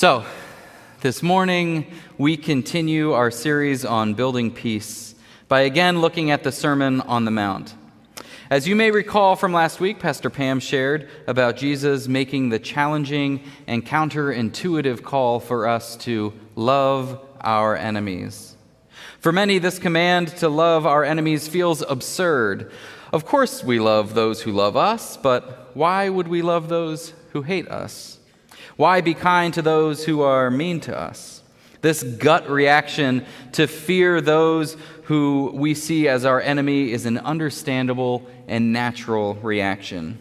So, this morning we continue our series on building peace by again looking at the Sermon on the Mount. As you may recall from last week, Pastor Pam shared about Jesus making the challenging and counterintuitive call for us to love our enemies. For many, this command to love our enemies feels absurd. Of course we love those who love us, but why would we love those who hate us? Why be kind to those who are mean to us? This gut reaction to fear those who we see as our enemy is an understandable and natural reaction.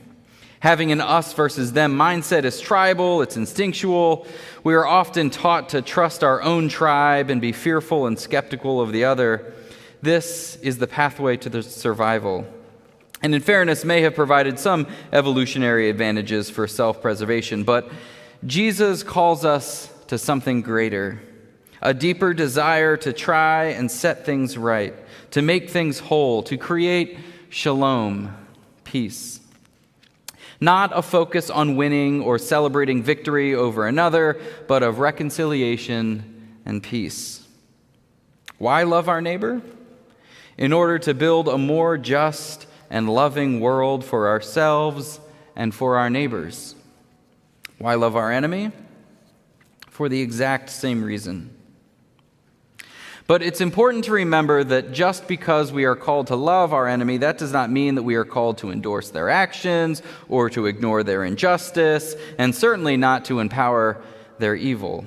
Having an us versus them mindset is tribal, it's instinctual. We are often taught to trust our own tribe and be fearful and skeptical of the other. This is the pathway to the survival. And in fairness, may have provided some evolutionary advantages for self-preservation, but Jesus calls us to something greater, a deeper desire to try and set things right, to make things whole, to create shalom, peace. Not a focus on winning or celebrating victory over another, but of reconciliation and peace. Why love our neighbor? In order to build a more just and loving world for ourselves and for our neighbors. Why love our enemy? For the exact same reason. But it's important to remember that just because we are called to love our enemy, that does not mean that we are called to endorse their actions or to ignore their injustice, and certainly not to empower their evil.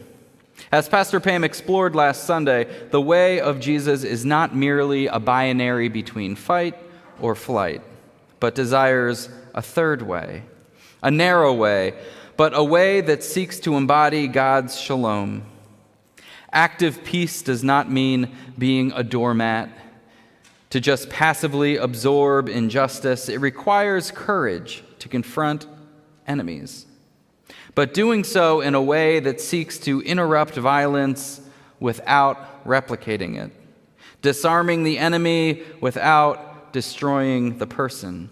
As Pastor Pam explored last Sunday, the way of Jesus is not merely a binary between fight or flight, but desires a third way, a narrow way, but a way that seeks to embody God's shalom. Active peace does not mean being a doormat, to just passively absorb injustice. It requires courage to confront enemies, but doing so in a way that seeks to interrupt violence without replicating it, disarming the enemy without destroying the person.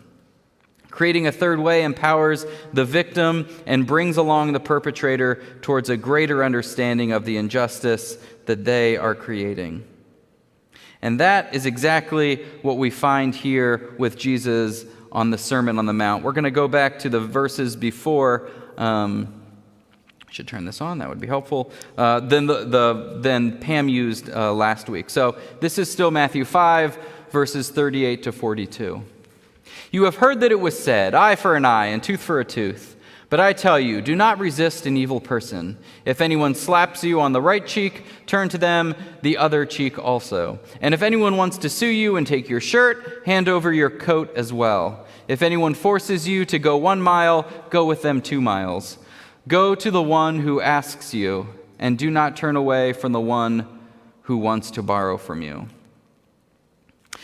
Creating a third way empowers the victim and brings along the perpetrator towards a greater understanding of the injustice that they are creating. And that is exactly what we find here with Jesus on the Sermon on the Mount. We're going to go back to the verses before. I should turn this on, that would be helpful. Then Pam used last week. So this is still Matthew 5, verses 38 to 42. You have heard that it was said, eye for an eye and tooth for a tooth. But I tell you, do not resist an evil person. If anyone slaps you on the right cheek, turn to them the other cheek also. And if anyone wants to sue you and take your shirt, hand over your coat as well. If anyone forces you to go 1 mile, go with them 2 miles. Go to the one who asks you, and do not turn away from the one who wants to borrow from you.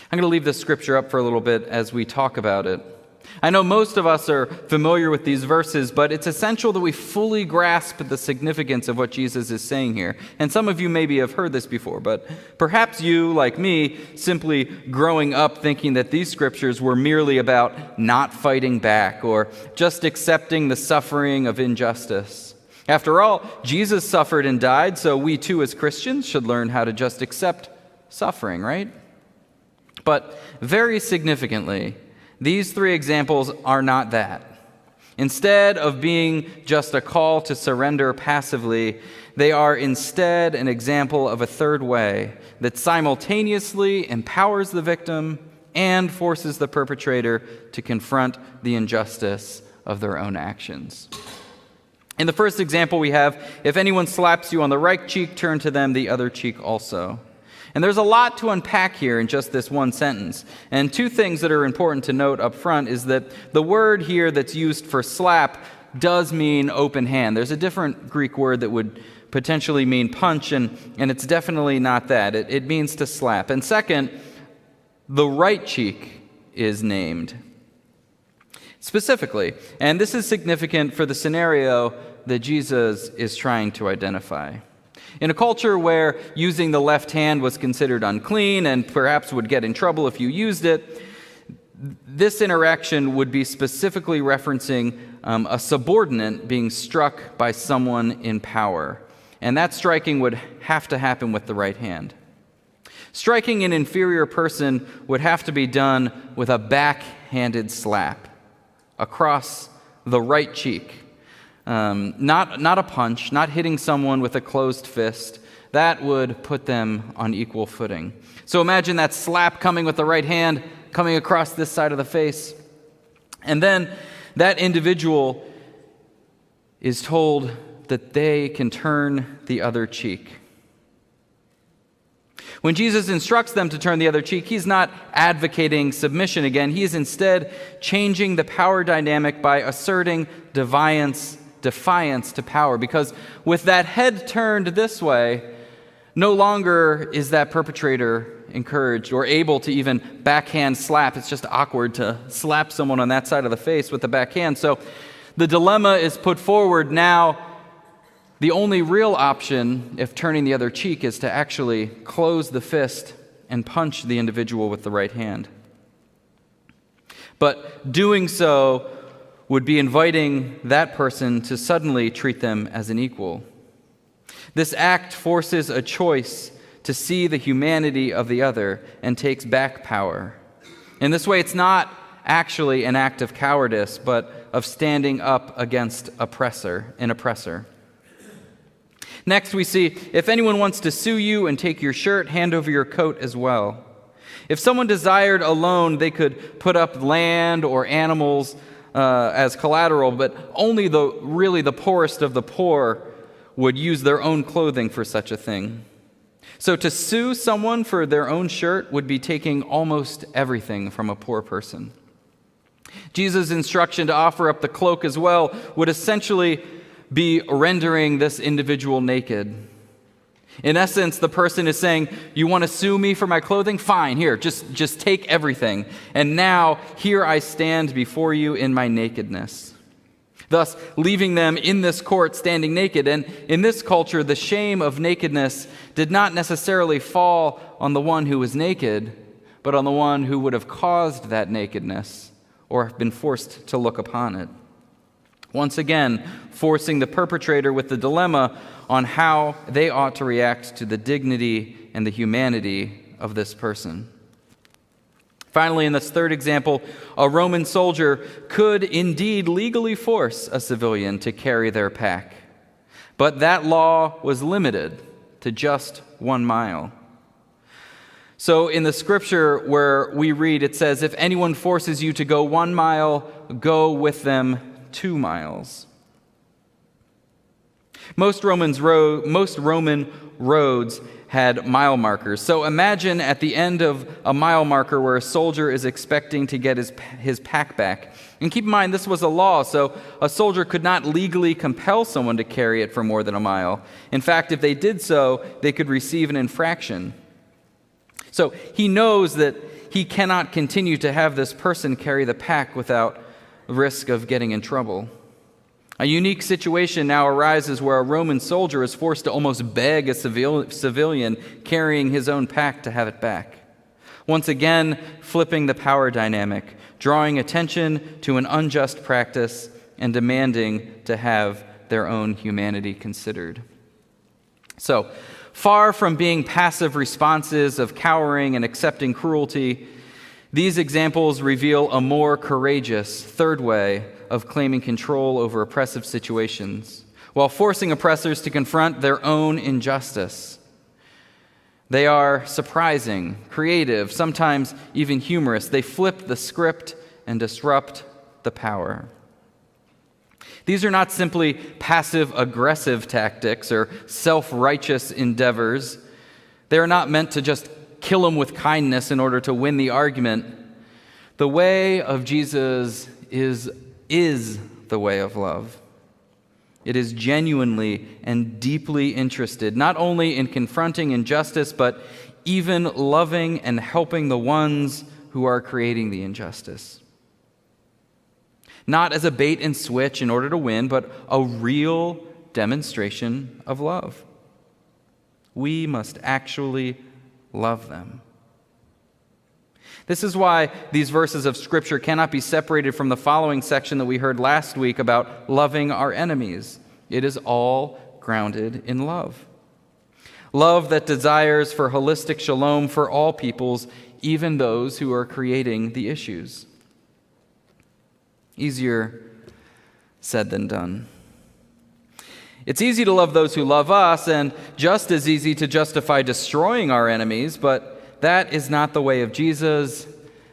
I'm going to leave this scripture up for a little bit as we talk about it. I know most of us are familiar with these verses, but it's essential that we fully grasp the significance of what Jesus is saying here. And some of you maybe have heard this before, but perhaps you, like me, simply growing up thinking that these scriptures were merely about not fighting back or just accepting the suffering of injustice. After all, Jesus suffered and died, so we too as Christians should learn how to just accept suffering, right? But very significantly, these 3 examples are not that. Instead of being just a call to surrender passively, they are instead an example of a third way that simultaneously empowers the victim and forces the perpetrator to confront the injustice of their own actions. In the first example we have, if anyone slaps you on the right cheek, turn to them the other cheek also. And there's a lot to unpack here in just this one sentence. And 2 things that are important to note up front is that the word here that's used for slap does mean open hand. There's a different Greek word that would potentially mean punch, and it's definitely not that. It means to slap. And second, the right cheek is named specifically. And this is significant for the scenario that Jesus is trying to identify. In a culture where using the left hand was considered unclean and perhaps would get in trouble if you used it, this interaction would be specifically referencing a subordinate being struck by someone in power. and that striking would have to happen with the right hand. Striking an inferior person would have to be done with a backhanded slap across the right cheek. Not a punch, not hitting someone with a closed fist. That would put them on equal footing. So imagine that slap coming with the right hand, coming across this side of the face. And then that individual is told that they can turn the other cheek. When Jesus instructs them to turn the other cheek, he's not advocating submission again. He is instead changing the power dynamic by asserting defiance to power. Because with that head turned this way, no longer is that perpetrator encouraged or able to even backhand slap. It's just awkward to slap someone on that side of the face with the backhand. So the dilemma is put forward now. The only real option, if turning the other cheek, is to actually close the fist and punch the individual with the right hand. But doing so would be inviting that person to suddenly treat them as an equal. This act forces a choice to see the humanity of the other and takes back power. In this way, it's not actually an act of cowardice, but of standing up against an oppressor. Next, we see, if anyone wants to sue you and take your shirt, hand over your coat as well. If someone desired a loan, they could put up land or animals as collateral, but only the poorest of the poor would use their own clothing for such a thing. So to sue someone for their own shirt would be taking almost everything from a poor person. Jesus' instruction to offer up the cloak as well would essentially be rendering this individual naked. In essence, the person is saying, you want to sue me for my clothing? Fine, here, just take everything. And now, here I stand before you in my nakedness. Thus, leaving them in this court standing naked. And in this culture, the shame of nakedness did not necessarily fall on the one who was naked, but on the one who would have caused that nakedness or have been forced to look upon it. Once again, forcing the perpetrator with the dilemma on how they ought to react to the dignity and the humanity of this person. Finally, in this third example, a Roman soldier could indeed legally force a civilian to carry their pack, but that law was limited to just 1 mile. So in the scripture where we read, it says, if anyone forces you to go 1 mile, go with them 2 miles. Most Roman roads had mile markers. So imagine at the end of a mile marker where a soldier is expecting to get his pack back. And keep in mind, this was a law, so a soldier could not legally compel someone to carry it for more than 1 mile. In fact, if they did so, they could receive an infraction. So he knows that he cannot continue to have this person carry the pack without risk of getting in trouble. A unique situation now arises where a Roman soldier is forced to almost beg a civilian carrying his own pack to have it back. Once again, flipping the power dynamic, drawing attention to an unjust practice and demanding to have their own humanity considered. So, far from being passive responses of cowering and accepting cruelty, these examples reveal a more courageous third way of claiming control over oppressive situations, while forcing oppressors to confront their own injustice. They are surprising, creative, sometimes even humorous. They flip the script and disrupt the power. These are not simply passive-aggressive tactics or self-righteous endeavors. They are not meant to just kill them with kindness in order to win the argument. The way of Jesus is the way of love. It is genuinely and deeply interested, not only in confronting injustice, but even loving and helping the ones who are creating the injustice. Not as a bait and switch in order to win, but a real demonstration of love. We must actually love them. This is why these verses of Scripture cannot be separated from the following section that we heard last week about loving our enemies. It is all grounded in love. Love that desires for holistic shalom for all peoples, even those who are creating the issues. Easier said than done. It's easy to love those who love us, and just as easy to justify destroying our enemies, but that is not the way of Jesus.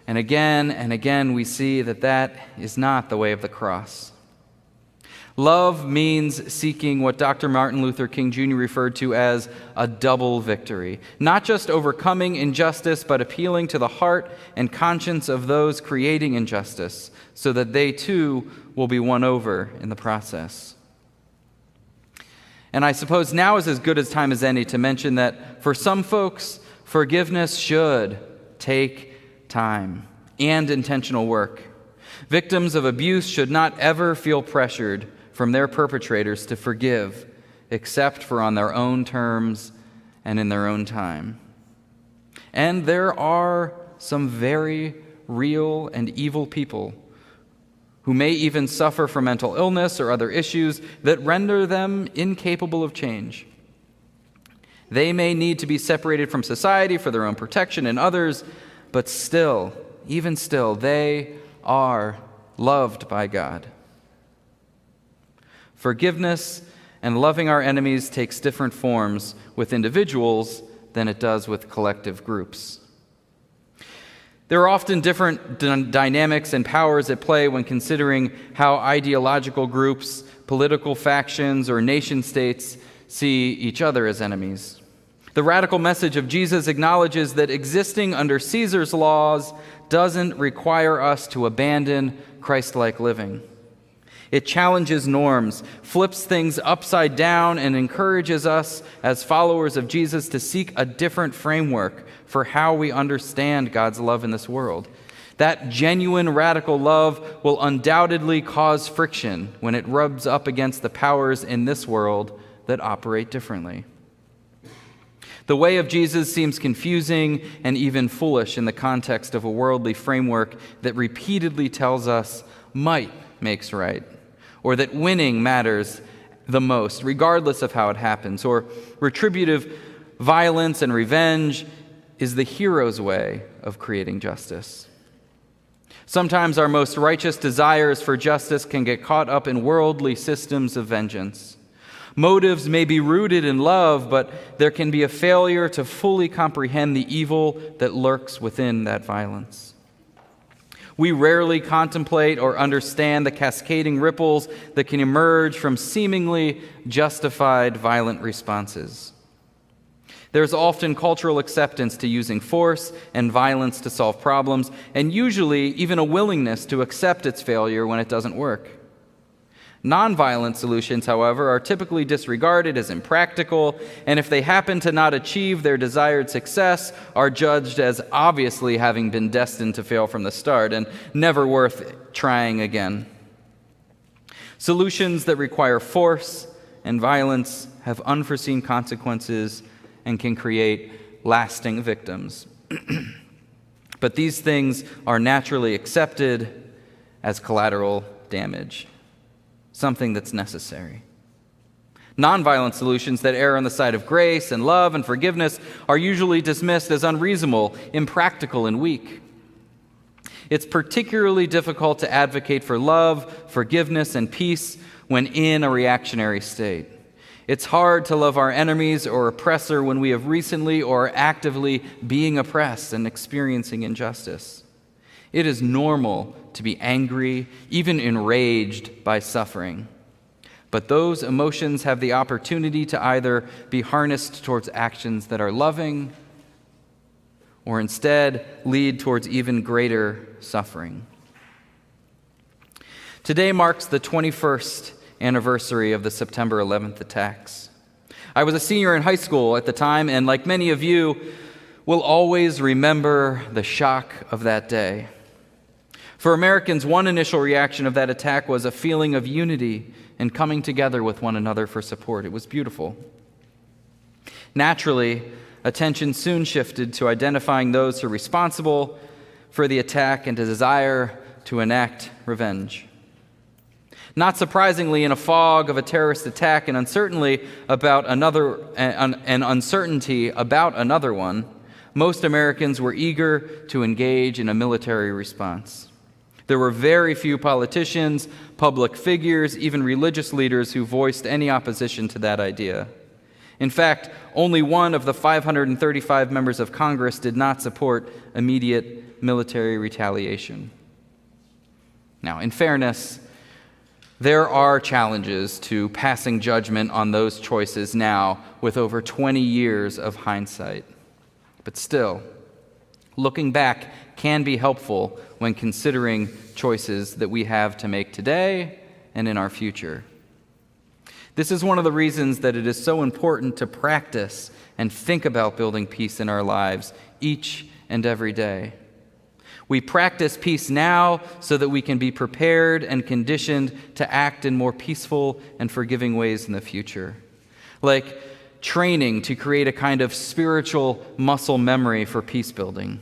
And again, we see that that is not the way of the cross. Love means seeking what Dr. Martin Luther King Jr. referred to as a double victory. Not just overcoming injustice, but appealing to the heart and conscience of those creating injustice, so that they too will be won over in the process. And I suppose now is as good a time as any to mention that for some folks, forgiveness should take time and intentional work. Victims of abuse should not ever feel pressured from their perpetrators to forgive, except for on their own terms and in their own time. And there are some very real and evil people who may even suffer from mental illness or other issues that render them incapable of change. They may need to be separated from society for their own protection and others, but still, even still, they are loved by God. Forgiveness and loving our enemies takes different forms with individuals than it does with collective groups. There are often different dynamics and powers at play when considering how ideological groups, political factions, or nation-states see each other as enemies. The radical message of Jesus acknowledges that existing under Caesar's laws doesn't require us to abandon Christ-like living. It challenges norms, flips things upside down, and encourages us as followers of Jesus to seek a different framework for how we understand God's love in this world. That genuine radical love will undoubtedly cause friction when it rubs up against the powers in this world that operate differently. The way of Jesus seems confusing and even foolish in the context of a worldly framework that repeatedly tells us might makes right, or that winning matters the most, regardless of how it happens, or retributive violence and revenge is the hero's way of creating justice. Sometimes our most righteous desires for justice can get caught up in worldly systems of vengeance. Motives may be rooted in love, but there can be a failure to fully comprehend the evil that lurks within that violence. We rarely contemplate or understand the cascading ripples that can emerge from seemingly justified violent responses. There's often cultural acceptance to using force and violence to solve problems, and usually even a willingness to accept its failure when it doesn't work. Nonviolent solutions, however, are typically disregarded as impractical, and if they happen to not achieve their desired success, are judged as obviously having been destined to fail from the start and never worth trying again. Solutions that require force and violence have unforeseen consequences and can create lasting victims. But these things are naturally accepted as collateral damage, something that's necessary. Nonviolent solutions that err on the side of grace and love and forgiveness are usually dismissed as unreasonable, impractical, and weak. It's particularly difficult to advocate for love, forgiveness, and peace when in a reactionary state. It's hard to love our enemies or oppressor when we have recently or are actively being oppressed and experiencing injustice. It is normal to be angry, even enraged by suffering. But those emotions have the opportunity to either be harnessed towards actions that are loving or instead lead towards even greater suffering. Today marks the 21st anniversary of the September 11th attacks. I was a senior in high school at the time, and like many of you, will always remember the shock of that day. For Americans, one initial reaction of that attack was a feeling of unity and coming together with one another for support. It was beautiful. Naturally, attention soon shifted to identifying those who were responsible for the attack and a desire to enact revenge. Not surprisingly, in a fog of a terrorist attack and uncertainty about another one, most Americans were eager to engage in a military response. There were very few politicians, public figures, even religious leaders who voiced any opposition to that idea. In fact, only one of the 535 members of Congress did not support immediate military retaliation. Now, in fairness, there are challenges to passing judgment on those choices now with over 20 years of hindsight. But still, looking back can be helpful when considering choices that we have to make today and in our future. This is one of the reasons that it is so important to practice and think about building peace in our lives each and every day. We practice peace now so that we can be prepared and conditioned to act in more peaceful and forgiving ways in the future. Like training to create a kind of spiritual muscle memory for peace building.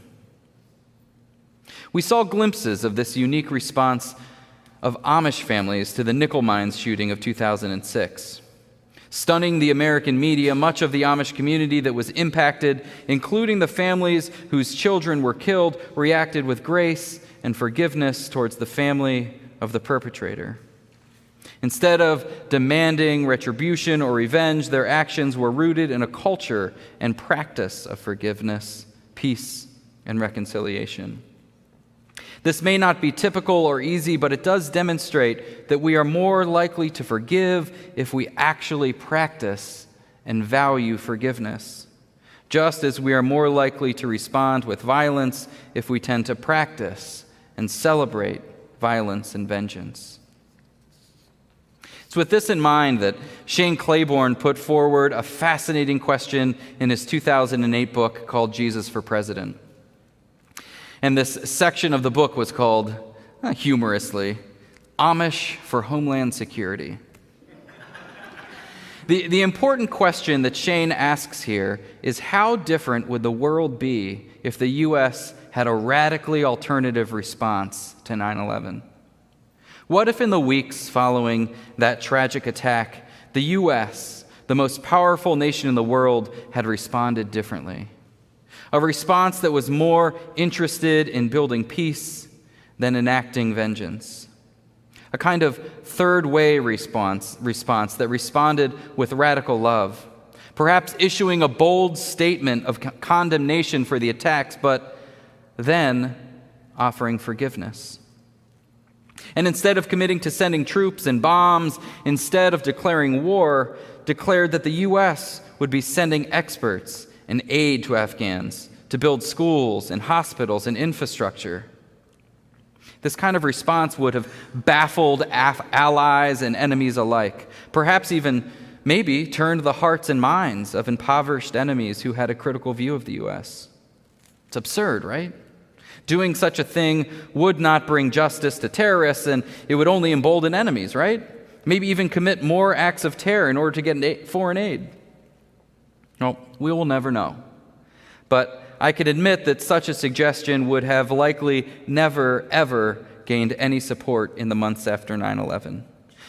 We saw glimpses of this unique response of Amish families to the nickel mines shooting of 2006. Stunning the American media, much of the Amish community that was impacted, including the families whose children were killed, reacted with grace and forgiveness towards the family of the perpetrator. Instead of demanding retribution or revenge, their actions were rooted in a culture and practice of forgiveness, peace, and reconciliation. This may not be typical or easy, but it does demonstrate that we are more likely to forgive if we actually practice and value forgiveness, just as we are more likely to respond with violence if we tend to practice and celebrate violence and vengeance. It's with this in mind that Shane Claiborne put forward a fascinating question in his 2008 book called Jesus for President. And this section of the book was called, humorously, Amish for Homeland Security. The important question that Shane asks here is, how different would the world be if the U.S. had a radically alternative response to 9/11? What if in the weeks following that tragic attack, the U.S., the most powerful nation in the world, had responded differently? A response that was more interested in building peace than enacting vengeance. A kind of third-way response that responded with radical love, perhaps issuing a bold statement of condemnation for the attacks, but then offering forgiveness. And instead of committing to sending troops and bombs, instead of declaring war, declared that the U.S. would be sending experts and aid to Afghans to build schools and hospitals and infrastructure. This kind of response would have baffled allies and enemies alike, perhaps even maybe turned the hearts and minds of impoverished enemies who had a critical view of the U.S. It's absurd, right? Doing such a thing would not bring justice to terrorists, and it would only embolden enemies, right? Maybe even commit more acts of terror in order to get foreign aid. No, we will never know. But I can admit that such a suggestion would have likely never, ever gained any support in the months after 9/11.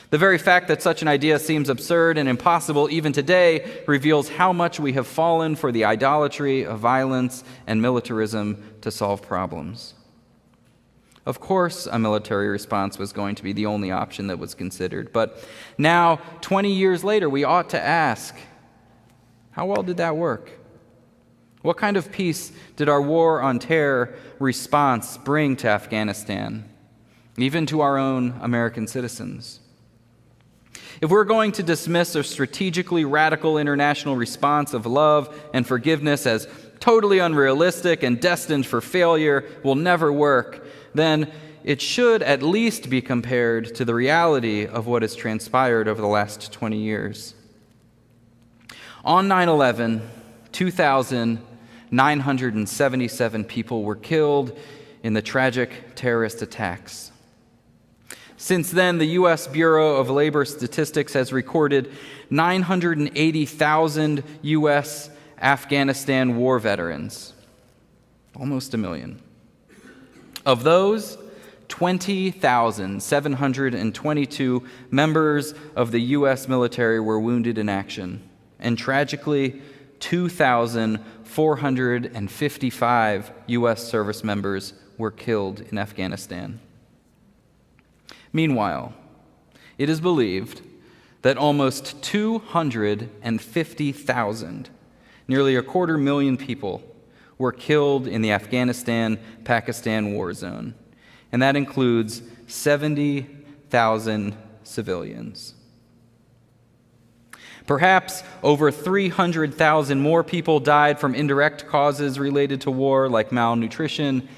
The very fact that such an idea seems absurd and impossible even today reveals how much we have fallen for the idolatry of violence and militarism to solve problems. Of course, a military response was going to be the only option that was considered, but now, 20 years later, we ought to ask, how well did that work? What kind of peace did our war on terror response bring to Afghanistan, even to our own American citizens? If we're going to dismiss a strategically radical international response of love and forgiveness as totally unrealistic and destined for failure, will never work, then it should at least be compared to the reality of what has transpired over the last 20 years. On 9/11, 2,977 people were killed in the tragic terrorist attacks. Since then, the U.S. Bureau of Labor Statistics has recorded 980,000 U.S. Afghanistan war veterans, almost 1 million. Of those, 20,722 members of the U.S. military were wounded in action, and tragically, 2,455 U.S. service members were killed in Afghanistan. Meanwhile, it is believed that almost 250,000, nearly 250,000 people, were killed in the Afghanistan-Pakistan war zone, and that includes 70,000 civilians. Perhaps over 300,000 more people died from indirect causes related to war, like malnutrition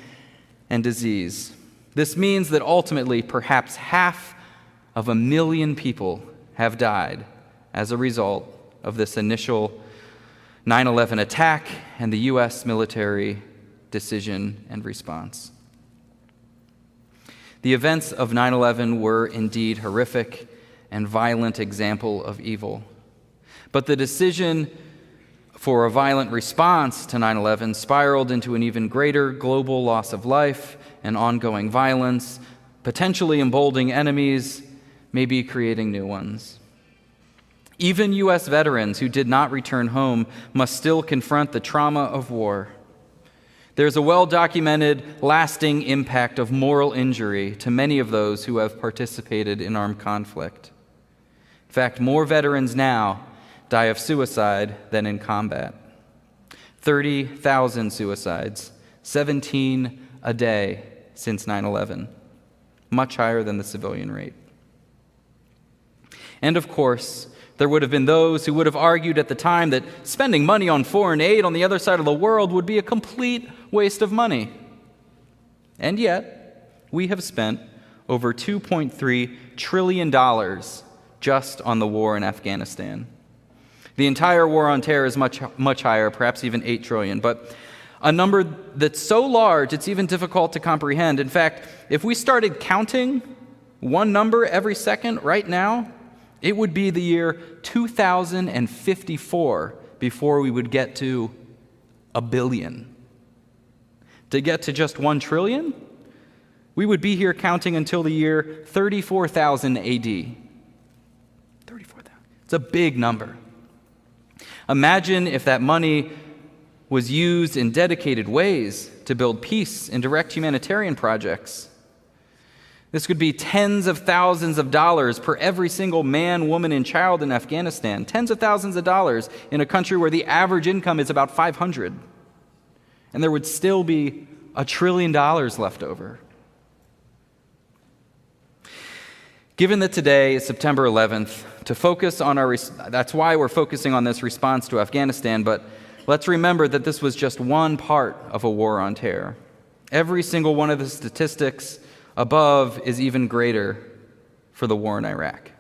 and disease. This means that ultimately, perhaps 500,000 people have died as a result of this initial 9/11 attack and the U.S. military decision and response. The events of 9/11 were indeed horrific and violent example of evil. But the decision for a violent response to 9/11 spiraled into an even greater global loss of life and ongoing violence, potentially emboldening enemies, maybe creating new ones. Even U.S. veterans who did not return home must still confront the trauma of war. There's a well-documented, lasting impact of moral injury to many of those who have participated in armed conflict. In fact, more veterans now die of suicide than in combat. 30,000 suicides, 17 a day since 9/11, much higher than the civilian rate. And of course, there would have been those who would have argued at the time that spending money on foreign aid on the other side of the world would be a complete waste of money. And yet, we have spent over $2.3 trillion just on the war in Afghanistan. The entire war on terror is much higher, perhaps even $8 trillion, but a number that's so large it's even difficult to comprehend. In fact, if we started counting one number every second right now, it would be the year 2054 before we would get to a billion. To get to just 1 trillion, we would be here counting until the year 34,000 AD. 34,000. It's a big number. Imagine if that money was used in dedicated ways to build peace and direct humanitarian projects. This could be tens of thousands of dollars per every single man, woman, and child in Afghanistan. Tens of thousands of dollars in a country where the average income is about 500. And there would still be $1 trillion left over. Given that today is September 11th, that's why we're focusing on this response to Afghanistan, but let's remember that this was just one part of a war on terror. Every single one of the statistics above is even greater for the war in Iraq.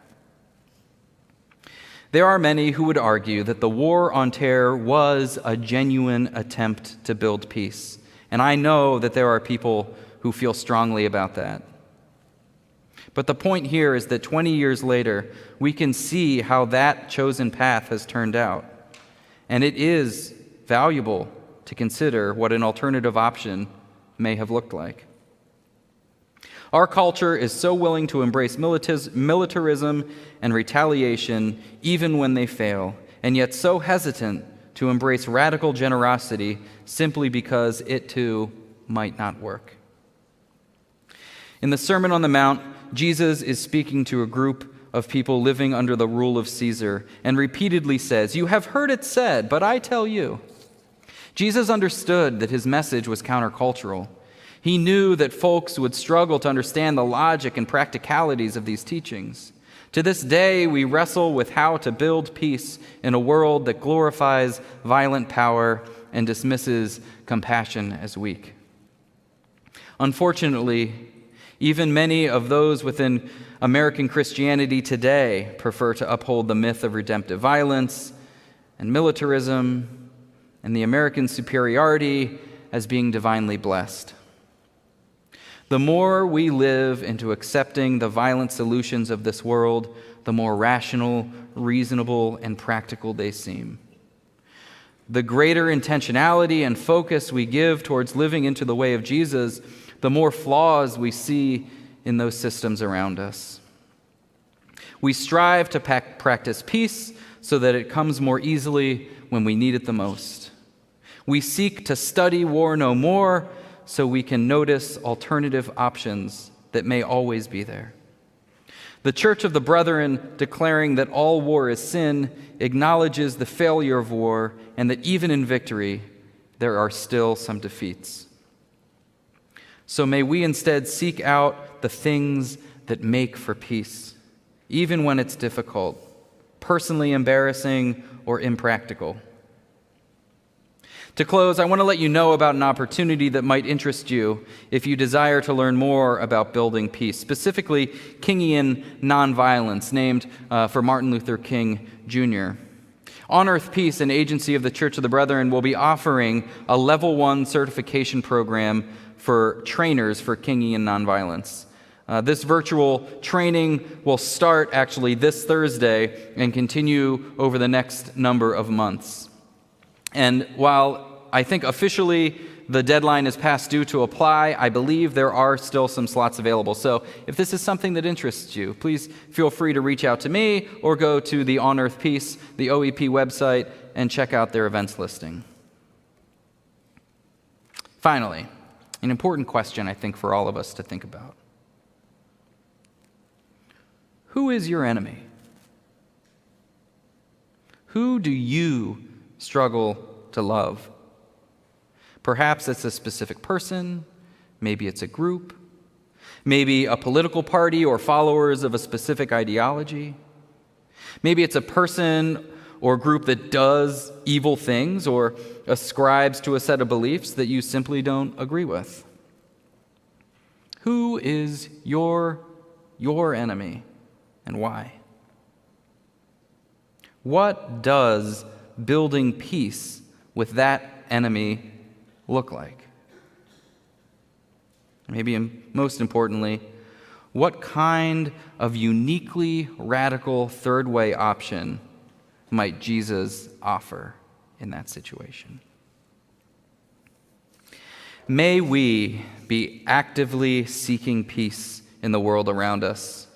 There are many who would argue that the war on terror was a genuine attempt to build peace, and I know that there are people who feel strongly about that. But the point here is that 20 years later, we can see how that chosen path has turned out, and it is valuable to consider what an alternative option may have looked like. Our culture is so willing to embrace militarism and retaliation even when they fail, and yet so hesitant to embrace radical generosity simply because it too might not work. In the Sermon on the Mount, Jesus is speaking to a group of people living under the rule of Caesar and repeatedly says, "You have heard it said, but I tell you." Jesus understood that his message was countercultural. He knew that folks would struggle to understand the logic and practicalities of these teachings. To this day, we wrestle with how to build peace in a world that glorifies violent power and dismisses compassion as weak. Unfortunately, even many of those within American Christianity today prefer to uphold the myth of redemptive violence and militarism and the American superiority as being divinely blessed. The more we live into accepting the violent solutions of this world, the more rational, reasonable, and practical they seem. The greater intentionality and focus we give towards living into the way of Jesus, the more flaws we see in those systems around us. We strive to practice peace so that it comes more easily when we need it the most. We seek to study war no more so we can notice alternative options that may always be there. The Church of the Brethren, declaring that all war is sin, acknowledges the failure of war and that even in victory, there are still some defeats. So may we instead seek out the things that make for peace, even when it's difficult, personally embarrassing, or impractical. To close, I want to let you know about an opportunity that might interest you if you desire to learn more about building peace, specifically Kingian nonviolence, named for Martin Luther King Jr. On Earth Peace, an agency of the Church of the Brethren, will be offering a Level 1 certification program for trainers for Kingian nonviolence. This virtual training will start actually this Thursday and continue over the next number of months. And while I think officially the deadline is past due to apply, I believe there are still some slots available. So if this is something that interests you, please feel free to reach out to me or go to the On Earth Peace, the OEP website, and check out their events listing. Finally, an important question I think for all of us to think about. Who is your enemy? Who do you struggle to love? Perhaps it's a specific person, maybe it's a group, maybe a political party or followers of a specific ideology. Maybe it's a person or group that does evil things or ascribes to a set of beliefs that you simply don't agree with. Who is your enemy and why? What does building peace with that enemy look like? Maybe most importantly, what kind of uniquely radical third way option might Jesus offer in that situation? May we be actively seeking peace in the world around us,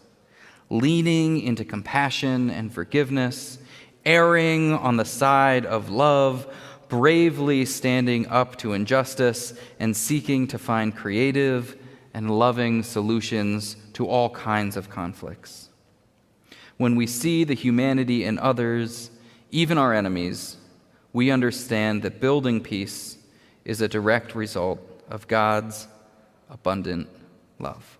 leaning into compassion and forgiveness, erring on the side of love, bravely standing up to injustice, and seeking to find creative and loving solutions to all kinds of conflicts. When we see the humanity in others, even our enemies, we understand that building peace is a direct result of God's abundant love.